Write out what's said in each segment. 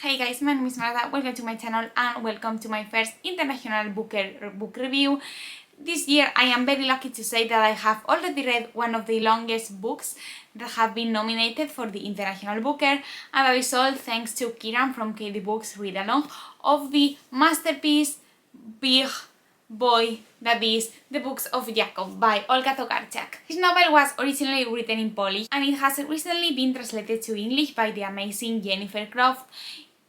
Hey guys, my name is Marta, welcome to my channel and welcome to my first international book review. This year I am very lucky to say that I have already read one of the longest books that have been nominated for the International Booker, and that is all thanks to Kieran from KD Books Read Along of the masterpiece Big Boy that is The Books of Jacob by Olga Tokarczuk. This novel was originally written in Polish and it has recently been translated to English by the amazing Jennifer Croft.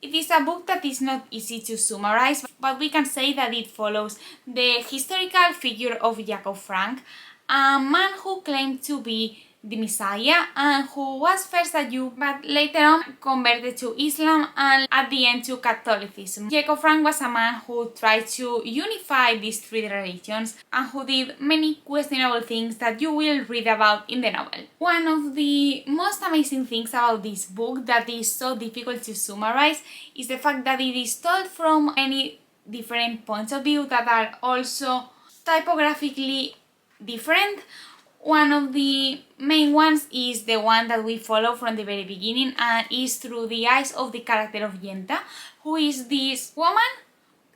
It is a book that is not easy to summarize, but we can say that it follows the historical figure of Jacob Frank, a man who claimed to be the Messiah and who was first a Jew but later on converted to Islam and at the end to Catholicism. Jacob Frank was a man who tried to unify these three religions and who did many questionable things that you will read about in the novel. One of the most amazing things about this book that is so difficult to summarize is the fact that it is told from many different points of view that are also typographically different. One of the main ones is the one that we follow from the very beginning and is through the eyes of the character of Yenta, who is this woman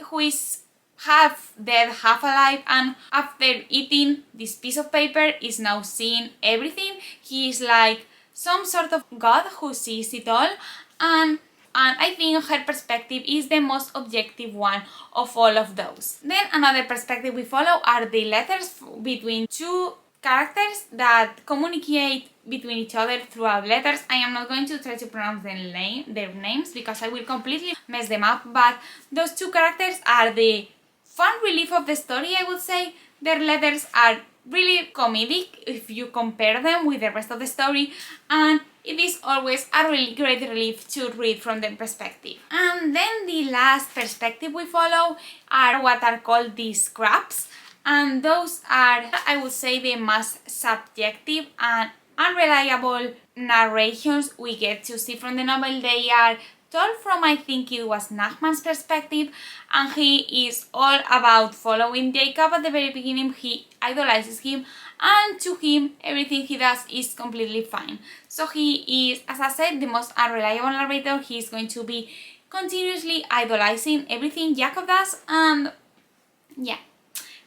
who is half dead, half alive, and after eating this piece of paper is now seeing everything. He is like some sort of god who sees it all, and I think her perspective is the most objective one of all of those. Then another perspective we follow are the letters between two characters that communicate between each other throughout letters. I am not going to try to pronounce their names because I will completely mess them up, but those two characters are the fun relief of the story, I would say. Their letters are really comedic if you compare them with the rest of the story, and it is always a really great relief to read from their perspective. And then the last perspective we follow are what are called the scraps. And those are, I would say, the most subjective and unreliable narrations we get to see from the novel. They are told from, I think it was Nachman's perspective, and he is all about following Jacob at the very beginning. He idolizes him, and to him everything he does is completely fine. So he is, as I said, the most unreliable narrator. He is going to be continuously idolizing everything Jacob does, and yeah,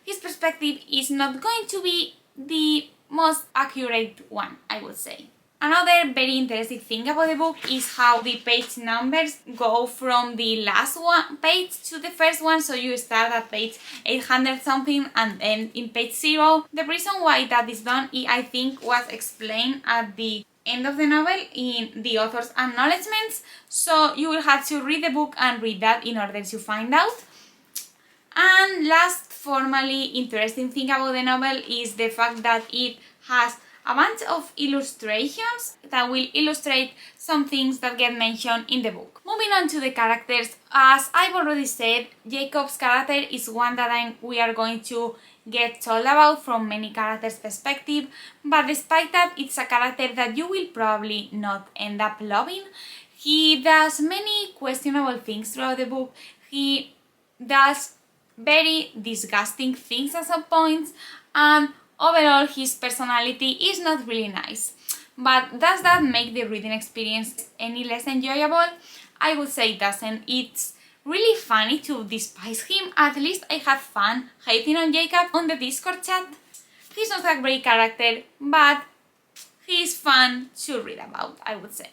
his perspective is not going to be the most accurate one, I would say. Another very interesting thing about the book is how the page numbers go from the last one page to the first one. So you start at page 800 something and end in page 0. The reason why that is done, I think, was explained at the end of the novel in the author's acknowledgements. So you will have to read the book and read that in order to find out. And last formally interesting thing about the novel is the fact that it has a bunch of illustrations that will illustrate some things that get mentioned in the book. Moving on to the characters, as I've already said, Jacob's character is one that we are going to get told about from many characters' perspective, but despite that, it's a character that you will probably not end up loving. He does many questionable things throughout the book. He does very disgusting things at some points, and overall his personality is not really nice. But does that make the reading experience any less enjoyable? I would say it doesn't. It's really funny to despise him. At least I had fun hating on Jacob on the Discord chat. He's not a great character, but he's fun to read about, I would say.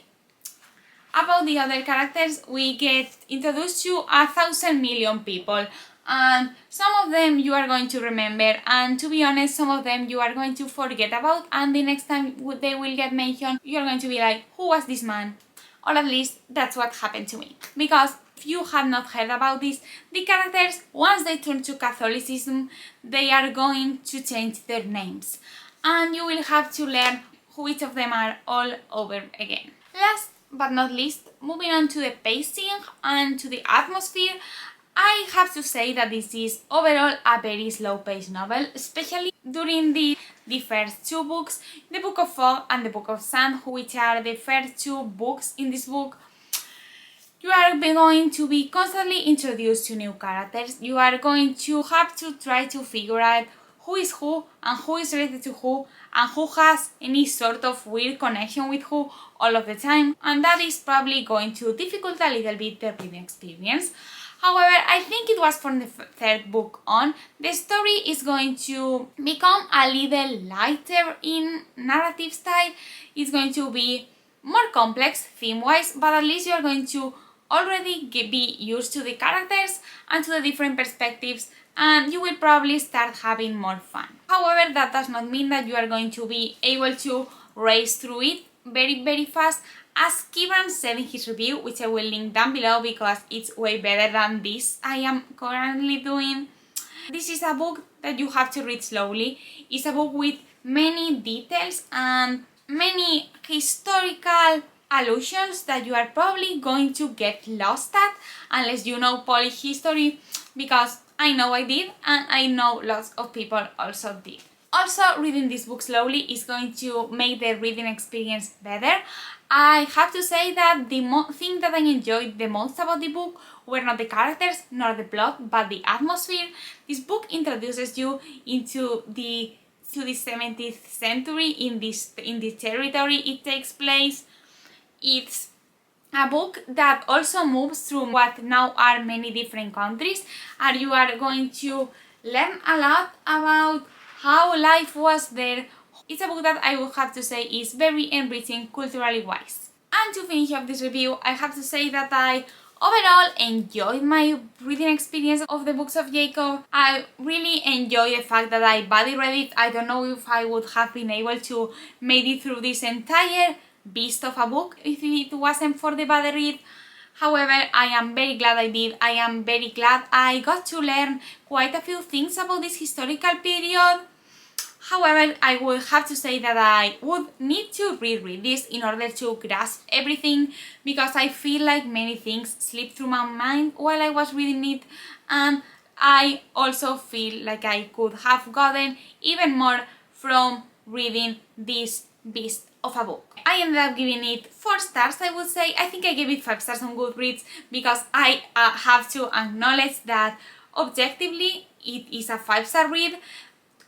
About the other characters, we get introduced to 1,000 million people, and some of them you are going to remember, and to be honest, some of them you are going to forget about, and the next time they will get mentioned, you are going to be like, who was this man? Or at least that's what happened to me. Because if you have not heard about this, the characters, once they turn to Catholicism, they are going to change their names, and you will have to learn which of them are all over again. Last but not least, moving on to the pacing and to the atmosphere, I have to say that this is overall a very slow-paced novel, especially during the first two books, the Book of Fog and the Book of Sand, which are the first two books in this book. You are going to be constantly introduced to new characters. You are going to have to try to figure out who is who and who is related to who and who has any sort of weird connection with who all of the time, and that is probably going to difficult a little bit the reading experience. However, I think it was from the third book on, the story is going to become a little lighter in narrative style. It's going to be more complex theme-wise, but at least you are going to already be used to the characters and to the different perspectives, and you will probably start having more fun. However, that does not mean that you are going to be able to race through it very fast. As Kieran said in his review, which I will link down below because it's way better than this I am currently doing, this is a book that you have to read slowly. It's a book with many details and many historical allusions that you are probably going to get lost at unless you know Polish history, because I know I did and I know lots of people also did. Also, reading this book slowly is going to make the reading experience better. I have to say that the thing that I enjoyed the most about the book were not the characters nor the plot, but the atmosphere. This book introduces you into the 17th century in this territory it takes place. It's a book that also moves through what now are many different countries, and you are going to learn a lot about how life was there. It's a book that I would have to say is very enriching culturally wise. And to finish off this review, I have to say that I overall enjoyed my reading experience of the books of Jacob. I really enjoy the fact that I body read it. I don't know if I would have been able to make it through this entire beast of a book if it wasn't for the body read. However, I am very glad I did. I am very glad I got to learn quite a few things about this historical period. However, I would have to say that I would need to reread this in order to grasp everything, because I feel like many things slipped through my mind while I was reading it, and I also feel like I could have gotten even more from reading this beast of a book. I ended up giving it 4 stars, I would say. I think I gave it 5 stars on Goodreads because I have to acknowledge that objectively it is a 5-star read.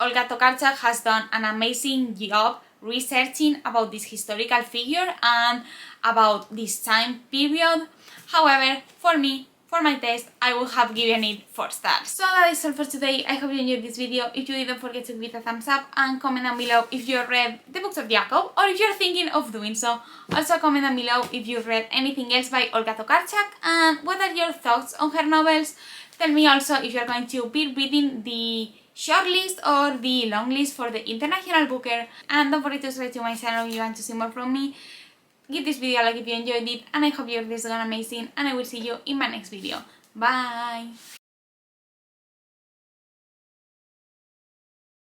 Olga Tokarczuk has done an amazing job researching about this historical figure and about this time period. However, for me, for my taste, I would have given it 4 stars. So that is all for today. I hope you enjoyed this video. If you did, don't forget to give it a thumbs up and comment down below if you read the books of Jacob or if you're thinking of doing so. Also comment down below if you've read anything else by Olga Tokarczuk and what are your thoughts on her novels. Tell me also if you're going to be reading the shortlist or the long list for the International Booker, and don't forget to subscribe to my channel if you want to see more from me. Give this video a like if you enjoyed it, and I hope your day is going amazing, and I will see you in my next video. Bye!